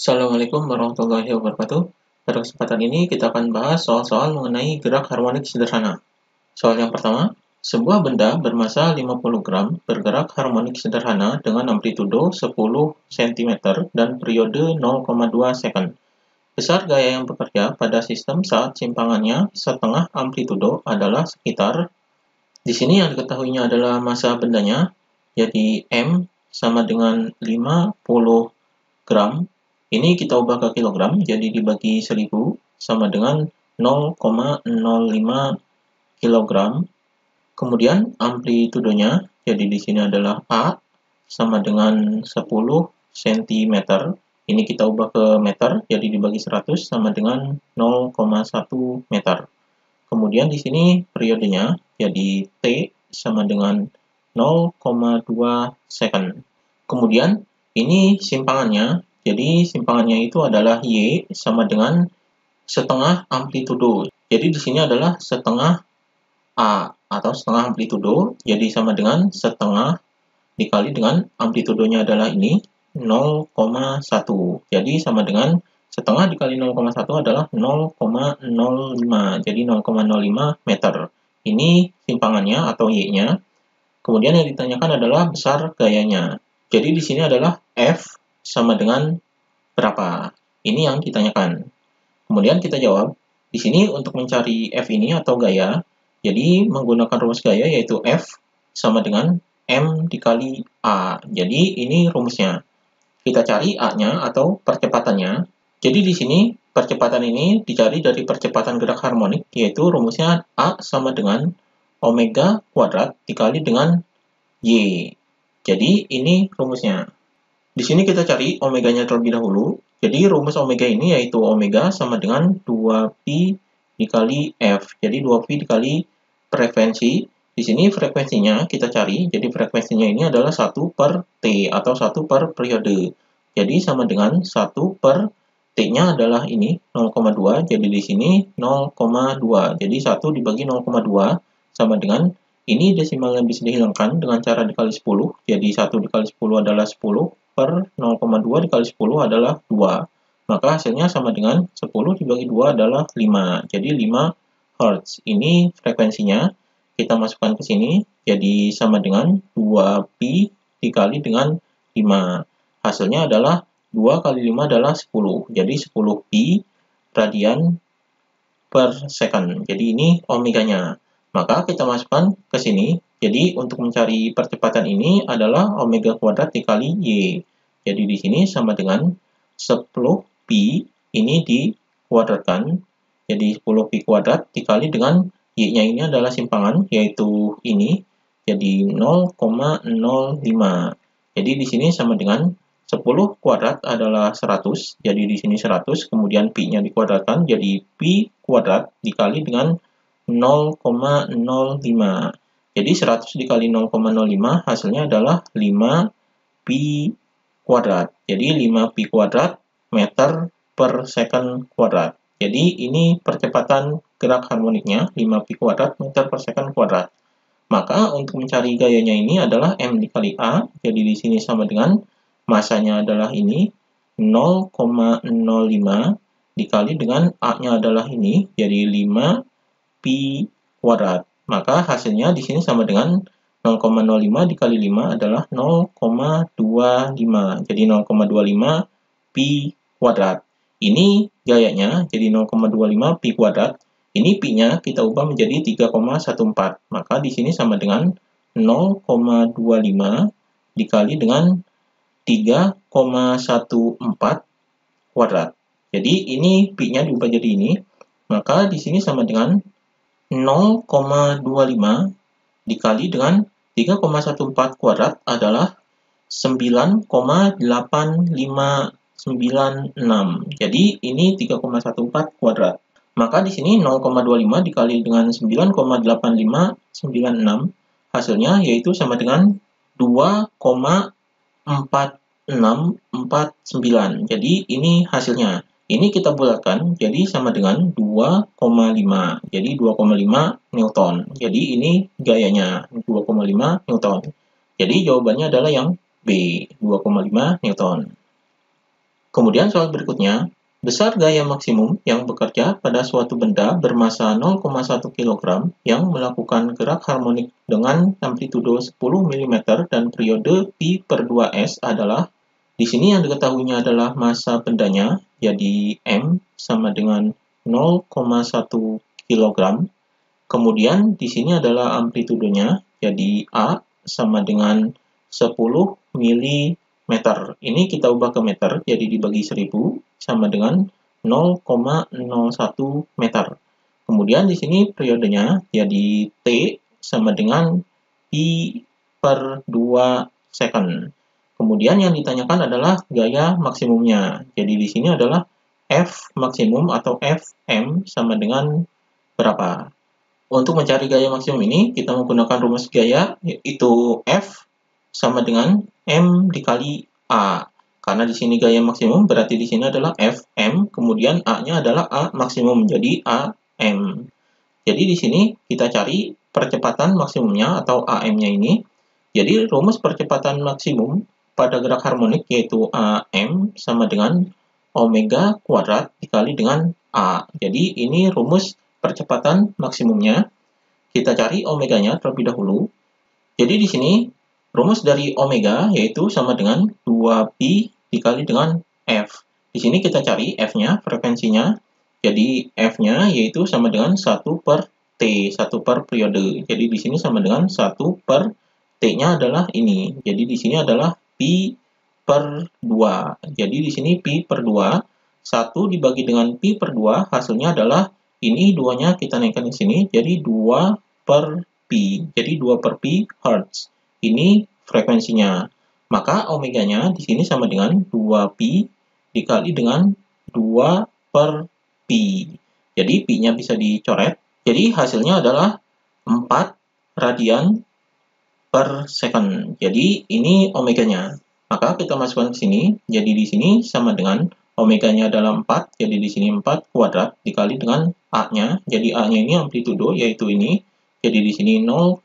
Assalamualaikum warahmatullahi wabarakatuh. Pada kesempatan ini kita akan bahas soal-soal mengenai gerak harmonik sederhana. Soal yang pertama, sebuah benda bermasa 50 gram bergerak harmonik sederhana dengan amplitudo 10 cm dan periode 0,2 second. Besar gaya yang bekerja pada sistem saat simpangannya setengah amplitudo adalah sekitar. Di sini yang diketahuinya adalah masa bendanya, jadi M sama dengan 50 gram. Ini kita ubah ke kilogram, jadi dibagi 1000 sama dengan 0,05 kilogram. Kemudian amplitudonya, jadi di sini adalah A sama dengan 10 cm. Ini kita ubah ke meter, jadi dibagi 100 sama dengan 0,1 meter. Kemudian di sini periodenya, jadi T sama dengan 0,2 second. Kemudian ini simpangannya, jadi simpangannya itu adalah Y sama dengan setengah amplitudo. Jadi di sini adalah setengah A atau setengah amplitudo, jadi sama dengan setengah dikali dengan amplitudonya adalah ini 0,1. Jadi sama dengan setengah dikali 0,1 adalah 0,05. Jadi 0,05 meter. Ini simpangannya atau Y-nya. Kemudian yang ditanyakan adalah besar gayanya. Jadi di sini adalah F sama dengan berapa? Ini yang ditanyakan. Kemudian kita jawab. Di sini untuk mencari F ini atau gaya, jadi menggunakan rumus gaya yaitu F sama dengan M dikali A. Jadi ini rumusnya. Kita cari A-nya atau percepatannya. Jadi di sini percepatan ini dicari dari percepatan gerak harmonik, yaitu rumusnya A sama dengan omega kuadrat dikali dengan Y. Jadi ini rumusnya. Di sini kita cari omeganya terlebih dahulu. Jadi rumus omega ini yaitu omega sama dengan 2pi dikali F. Jadi 2pi dikali frekuensi. Di sini frekuensinya kita cari. Jadi frekuensinya ini adalah 1 per T atau 1 per periode. Jadi sama dengan 1 per T-nya adalah ini 0,2. Jadi di sini 0,2. Jadi 1 dibagi 0,2 sama dengan ini desimalnya bisa dihilangkan dengan cara dikali 10. Jadi 1 dikali 10 adalah 10 per 0,2 dikali 10 adalah 2. Maka hasilnya sama dengan 10 dibagi 2 adalah 5. Jadi 5 Hz. Ini frekuensinya. Kita masukkan ke sini. Jadi sama dengan 2pi dikali dengan 5. Hasilnya adalah 2 kali 5 adalah 10. Jadi 10pi radian per second. Jadi ini omeganya. Maka kita masukkan ke sini. Jadi untuk mencari percepatan ini adalah omega kuadrat dikali Y. Jadi di sini sama dengan 10pi ini dikuadratkan. Jadi 10pi kuadrat dikali dengan Y-nya ini adalah simpangan, yaitu ini. Jadi 0,05. Jadi di sini sama dengan 10 kuadrat adalah 100. Jadi di sini 100, kemudian pi-nya dikuadratkan. Jadi pi kuadrat dikali dengan 0,05. Jadi 100 dikali 0,05 hasilnya adalah 5pi kuadrat. Jadi 5pi kuadrat meter per second kuadrat. Jadi ini percepatan gerak harmoniknya 5pi kuadrat meter per second kuadrat. Maka untuk mencari gayanya ini adalah M dikali A. Jadi di sini sama dengan masanya adalah ini 0,05 dikali dengan A-nya adalah ini. Jadi 5pi kuadrat. Maka hasilnya di sini sama dengan 0,05 dikali 5 adalah 0,25. Jadi 0,25 pi kuadrat. Ini gayanya, jadi 0,25 pi kuadrat. Ini pi-nya kita ubah menjadi 3,14. Maka di sini sama dengan 0,25 dikali dengan 3,14 kuadrat. Jadi ini pi-nya diubah jadi ini. Maka di sini sama dengan 0,25 dikali dengan 3,14 kuadrat adalah 9,8596. Jadi ini 3,14 kuadrat. Maka di sini 0,25 dikali dengan 9,8596 hasilnya yaitu sama dengan 2,4649. Jadi ini hasilnya. Ini kita bulatkan jadi sama dengan 2,5. Jadi 2,5 Newton. Jadi ini gayanya 2,5 Newton. Jadi jawabannya adalah yang B, 2,5 Newton. Kemudian soal berikutnya, besar gaya maksimum yang bekerja pada suatu benda bermassa 0,1 kg yang melakukan gerak harmonik dengan amplitudo 10 mm dan periode pi per 2s adalah, di sini yang diketahuinya adalah massa bendanya, jadi M sama dengan 0,1 kg. Kemudian di sini adalah amplitudonya, jadi A sama dengan 10 mm. Ini kita ubah ke meter, jadi dibagi 1000 sama dengan 0,01 meter. Kemudian di sini periodenya, jadi T sama dengan pi per 2 second. Kemudian yang ditanyakan adalah gaya maksimumnya. Jadi di sini adalah F maksimum atau Fm sama dengan berapa? Untuk mencari gaya maksimum ini, kita menggunakan rumus gaya, yaitu F sama dengan M dikali A. Karena di sini gaya maksimum, berarti di sini adalah Fm, kemudian A-nya adalah A maksimum, jadi AM. Jadi di sini kita cari percepatan maksimumnya atau AM-nya ini. Jadi rumus percepatan maksimum pada gerak harmonik yaitu AM sama dengan omega kuadrat dikali dengan A. Jadi ini rumus percepatan maksimumnya. Kita cari omeganya terlebih dahulu. Jadi di sini rumus dari omega yaitu sama dengan 2pi dikali dengan F. Di sini kita cari F-nya, frekuensinya. Jadi F-nya yaitu sama dengan 1 per T, 1 per periode. Jadi di sini sama dengan 1 per T-nya adalah ini. Jadi di sini adalah pi per 2. Jadi di sini pi per 2. 1 dibagi dengan pi per 2, hasilnya adalah ini 2-nya kita naikkan di sini, jadi 2 per pi. Jadi 2 per pi Hertz. Ini frekuensinya. Maka omeganya di sini sama dengan 2pi dikali dengan 2 per pi. Jadi pi-nya bisa dicoret. Jadi hasilnya adalah 4 radian per second. Jadi ini omeganya. Maka kita masukkan ke sini. Jadi di sini sama dengan omeganya adalah 4. Jadi di sini 4 kuadrat dikali dengan A-nya. Jadi A-nya ini amplitudo yaitu ini. Jadi di sini 0,01.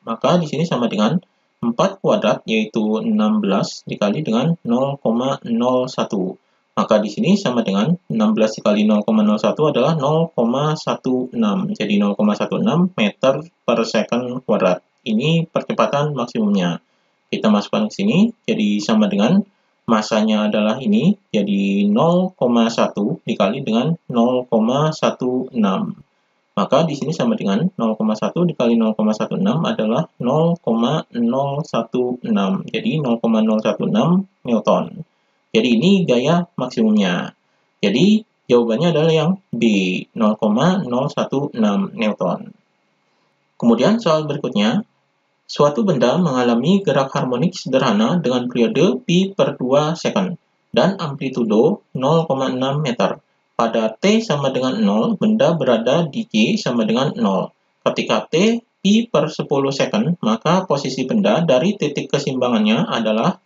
Maka di sini sama dengan 4 kuadrat yaitu 16 dikali dengan 0,01. Maka di sini sama dengan 16 dikali 0,01 adalah 0,16. Jadi 0,16 meter per second kuadrat. Ini percepatan maksimumnya. Kita masukkan ke sini, jadi sama dengan masanya adalah ini, jadi 0,1 dikali dengan 0,16. Maka di sini sama dengan 0,1 dikali 0,16 adalah 0,016. Jadi 0,016 Newton. Jadi ini gaya maksimumnya. Jadi jawabannya adalah yang B, 0,016 Newton. Kemudian soal berikutnya, suatu benda mengalami gerak harmonik sederhana dengan periode pi per 2 second dan amplitudo 0,6 meter. Pada T sama dengan 0, benda berada di J sama dengan 0. Ketika T pi per 10 second, maka posisi benda dari titik keseimbangannya adalah,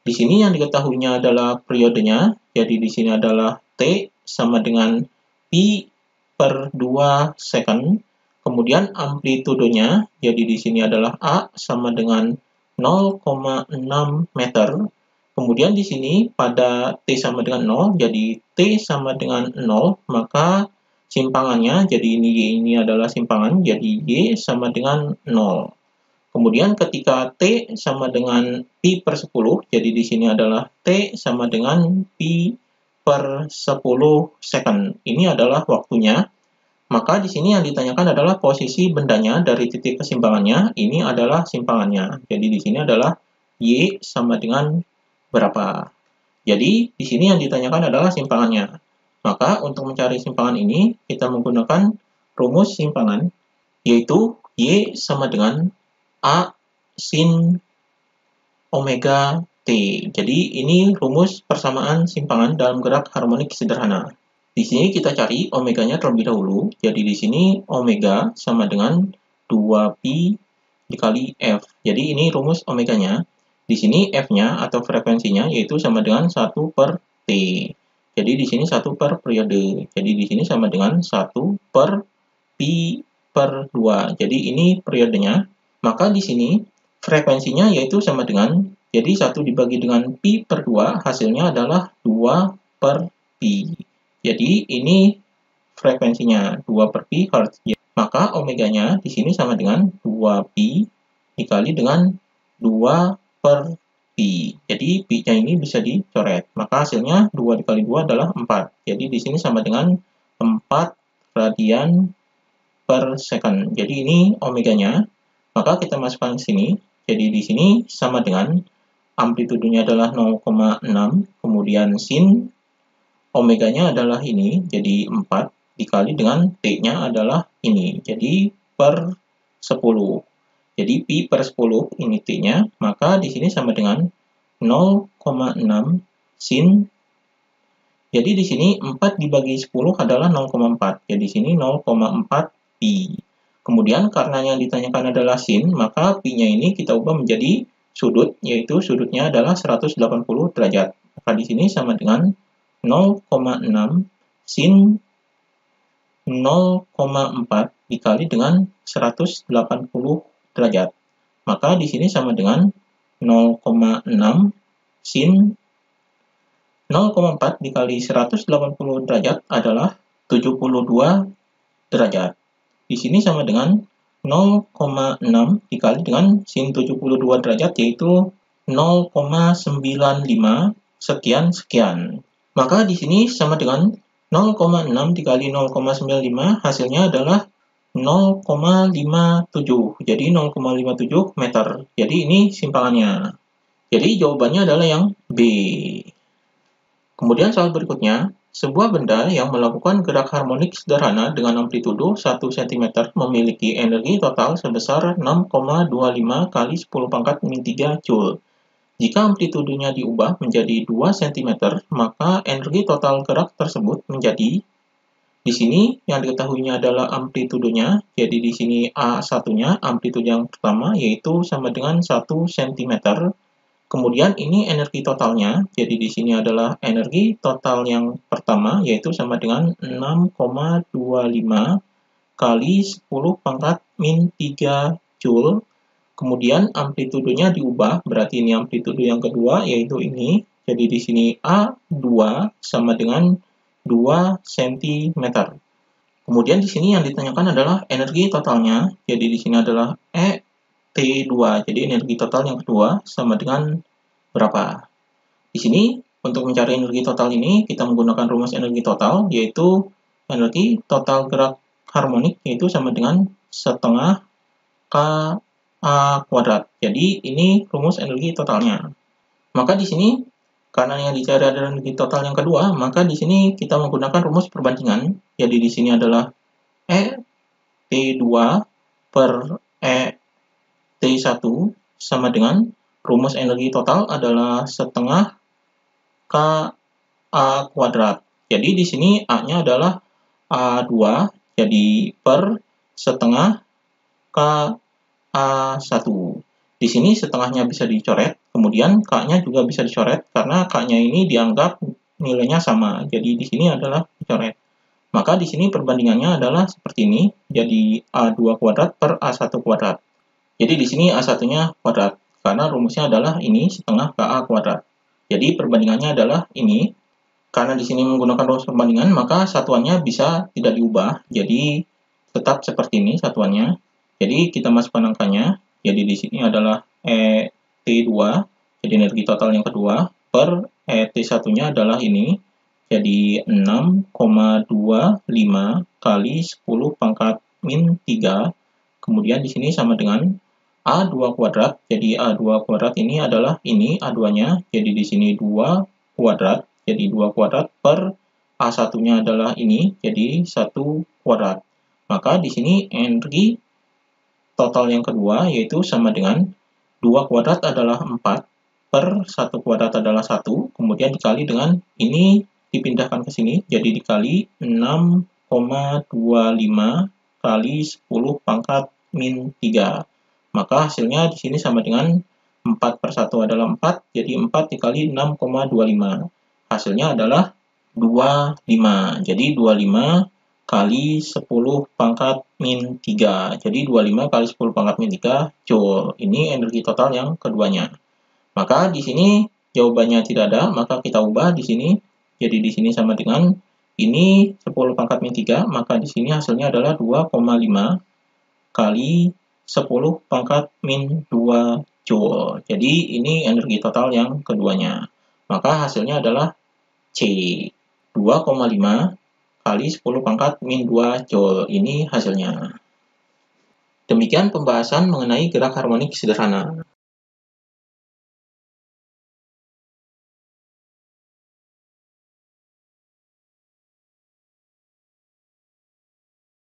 di sini yang diketahuinya adalah periodenya, jadi di sini adalah T sama dengan pi per 2 second. Kemudian amplitudonya, jadi di sini adalah A sama dengan 0,6 meter. Kemudian di sini pada T sama dengan 0, jadi T sama dengan 0, maka simpangannya, jadi ini Y ini adalah simpangan, jadi Y sama dengan 0. Kemudian ketika T sama dengan pi per 10, jadi di sini adalah T sama dengan pi per 10 second. Ini adalah waktunya. Maka di sini yang ditanyakan adalah posisi bendanya dari titik keseimbangannya. Ini adalah simpangannya. Jadi di sini adalah Y sama dengan berapa. Jadi di sini yang ditanyakan adalah simpangannya. Maka untuk mencari simpangan ini, kita menggunakan rumus simpangan, yaitu Y sama dengan A sin omega T. Jadi ini rumus persamaan simpangan dalam gerak harmonik sederhana. Di sini kita cari omeganya terlebih dahulu. Jadi di sini omega sama dengan 2pi dikali F. Jadi ini rumus omeganya. Di sini F-nya atau frekuensinya yaitu sama dengan 1 per T. Jadi di sini 1 per periode. Jadi di sini sama dengan 1 per pi per 2. Jadi ini periodenya. Maka di sini frekuensinya yaitu sama dengan Jadi 1 dibagi dengan pi per 2 hasilnya adalah 2 per pi. Jadi ini frekuensinya 2 per pi Hz. Maka omeganya di sini sama dengan 2 pi dikali dengan 2 per pi. Jadi pi-nya ini bisa dicoret. Maka hasilnya 2 dikali 2 adalah 4. Jadi di sini sama dengan 4 radian per second. Jadi ini omeganya. Maka kita masukkan ke sini. Jadi di sini sama dengan amplitudenya adalah 0,6, kemudian sin omeganya adalah ini, jadi 4 dikali dengan T-nya adalah ini, jadi per 10. Jadi pi per 10 ini T-nya, maka di sini sama dengan 0,6 sin. Jadi di sini 4 dibagi 10 adalah 0,4. Jadi di sini 0,4 pi. Kemudian karena yang ditanyakan adalah sin, maka pi-nya ini kita ubah menjadi sudut, yaitu sudutnya adalah 180 derajat. Maka di sini sama dengan 0,6 sin 0,4 dikali dengan 180 derajat. Maka di sini sama dengan 0,6 sin 0,4 dikali 180 derajat adalah 72 derajat. Di sini sama dengan 0,6 dikali dengan sin 72 derajat, yaitu 0,95 sekian-sekian. Maka di sini sama dengan 0,6 dikali 0,95 hasilnya adalah 0,57. Jadi 0,57 meter. Jadi ini simpangannya. Jadi jawabannya adalah yang B. Kemudian soal berikutnya. Sebuah benda yang melakukan gerak harmonik sederhana dengan amplitudo 1 cm memiliki energi total sebesar 6,25 kali 10 pangkat min 3 Joule. Jika amplitudenya diubah menjadi 2 cm, maka energi total gerak tersebut menjadi, di sini yang diketahuinya adalah amplitudenya, jadi di sini A1-nya, amplitudo yang pertama, yaitu sama dengan 1 cm. Kemudian ini energi totalnya, jadi di sini adalah energi total yang pertama, yaitu sama dengan 6,25 kali 10 pangkat min 3 Joule. Kemudian amplitudenya diubah, berarti ini amplitudo yang kedua, yaitu ini. Jadi di sini A2 sama dengan 2 cm. Kemudian di sini yang ditanyakan adalah energi totalnya, jadi di sini adalah T2, jadi energi total yang kedua sama dengan berapa? Di sini untuk mencari energi total ini kita menggunakan rumus energi total, yaitu energi total gerak harmonik yaitu sama dengan setengah Ka kuadrat. Jadi ini rumus energi totalnya. Maka di sini karena yang dicari adalah energi total yang kedua, maka di sini kita menggunakan rumus perbandingan. Jadi di sini adalah T2 per T1 sama dengan rumus energi total adalah setengah Ka kuadrat. Jadi di sini A-nya adalah A2, jadi per setengah Ka1. Di sini setengahnya bisa dicoret, kemudian K-nya juga bisa dicoret karena K-nya ini dianggap nilainya sama. Jadi di sini adalah dicoret. Maka di sini perbandingannya adalah seperti ini, jadi A2 kuadrat per A1 kuadrat. Jadi di sini A1-nya kuadrat, karena rumusnya adalah ini setengah KA kuadrat. Jadi perbandingannya adalah ini. Karena di sini menggunakan rumus perbandingan, maka satuannya bisa tidak diubah. Jadi tetap seperti ini satuannya. Jadi kita masukkan angkanya. Jadi di sini adalah T2, jadi energi total yang kedua, per T1-nya adalah ini. Jadi 6,25 kali 10 pangkat min 3. Kemudian di sini sama dengan A2 kuadrat, jadi A2 kuadrat ini adalah ini A2-nya, jadi di sini 2 kuadrat, jadi 2 kuadrat per A1-nya adalah ini, jadi 1 kuadrat. Maka di sini energi total yang kedua yaitu sama dengan 2 kuadrat adalah 4 per 1 kuadrat adalah 1, kemudian dikali dengan ini dipindahkan ke sini, jadi dikali 6,25 kali 10 pangkat min 3. Maka hasilnya di sini sama dengan 4 per 1 adalah 4, jadi 4 dikali 6,25. Hasilnya adalah 25. Jadi 25 kali 10 pangkat min 3. Jadi 25 kali 10 pangkat min 3 Joule. Ini energi total yang keduanya. Maka di sini jawabannya tidak ada, maka kita ubah di sini. Jadi di sini sama dengan ini 10 pangkat min 3, maka di sini hasilnya adalah 2,5 kali 10 pangkat min 2 Joule. Jadi ini energi total yang keduanya. Maka hasilnya adalah C. 2,5 kali 10 pangkat min 2 Joule. Ini hasilnya. Demikian pembahasan mengenai gerak harmonik sederhana.